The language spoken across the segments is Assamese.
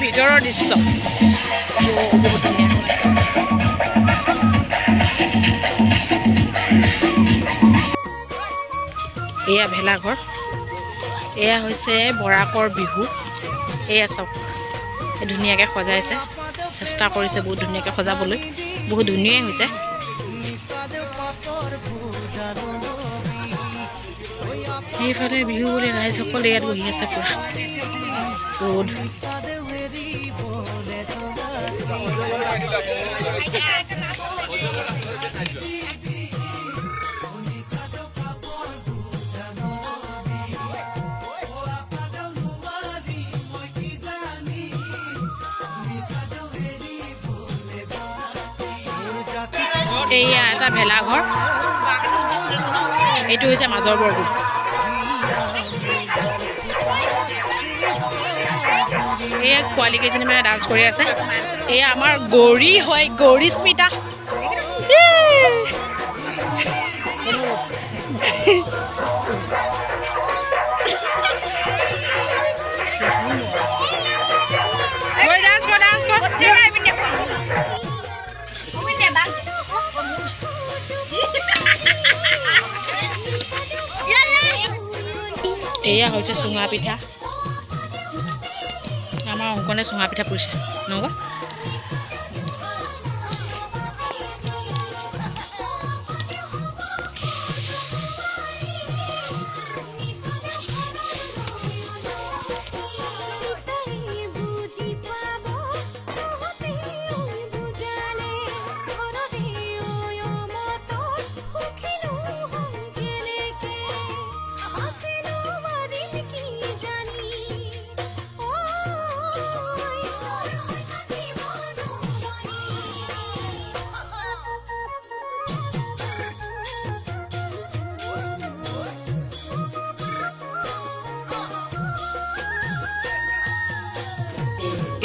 ভিতৰৰ দৃশ্য এয়া ভেলাঘৰ এয়া হৈছে বৰাকৰ বিহু এয়া চাওক ধুনীয়াকৈ সজাইছে চেষ্টা কৰিছে বহুত ধুনীয়াকৈ সজাবলৈ বহুত ধুনীয়াই হৈছে সেইফালে বিহু বুলি ৰাইজসকল ইয়াত বহি আছে পুৰা ৰ'দ এয়া এটা ভেলাঘৰ এইটো হৈছে মাজৰ বৰগুল এয়া পোৱালি কেইজনী মানে ডান্স কৰি আছে এয়া আমাৰ গৌৰী হয় গৌৰী স্মিতা এয়া হৈছে চুঙা পিঠা আমাৰ অংকনে চুঙা পিঠা পৰিছে নহ'ব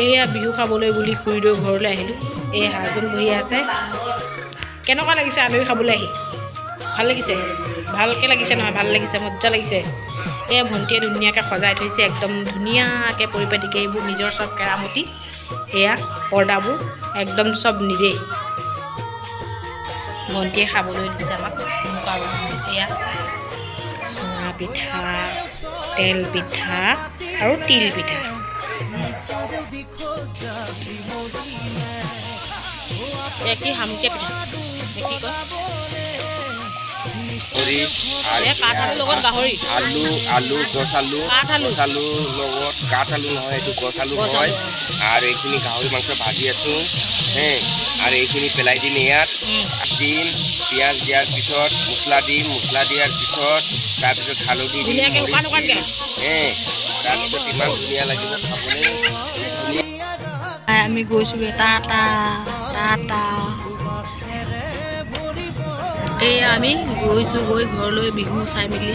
এয়া বিহু খাবলৈ বুলি খুৰীদেউ ঘৰলৈ আহিলোঁ এই হাজবেণ্ড বহি আছে কেনেকুৱা লাগিছে আলহী খাবলৈ আহি ভাল লাগিছে ভালকৈ লাগিছে নহয় ভাল লাগিছে মজা লাগিছে এয়া ভণ্টিয়ে ধুনীয়াকৈ সজাই থৈছে একদম ধুনীয়াকৈ পৰিপাটিকৈ এইবোৰ নিজৰ চব কেৰামতি এয়া পৰ্দাবোৰ একদম চব নিজেই ভণ্টিয়ে খাবলৈ দিছে আমাক এয়া চুঙা পিঠা তেল পিঠা আৰু তিল পিঠা কি হামকে পিঠা কি কয় আলু গছ আলু লগত কাঠ আলু নহয় এইটো গছ আলু হয় আৰু এইখিনি গাহৰি মাংস ভাজি আছোঁ আৰু এইখিনি পেলাই দিম ইয়াত দিম পিঁয়াজ দিয়াৰ পিছত মছলা দিয়াৰ পিছত তাৰপিছত হালধি দিম তাৰপিছত ইমান ধুনীয়া লাগিব খাবলৈ আমি গৈছোঁগৈ টাটা এই আমি গৈছোঁ গৈ ঘৰলৈ বিহু চাই মেলি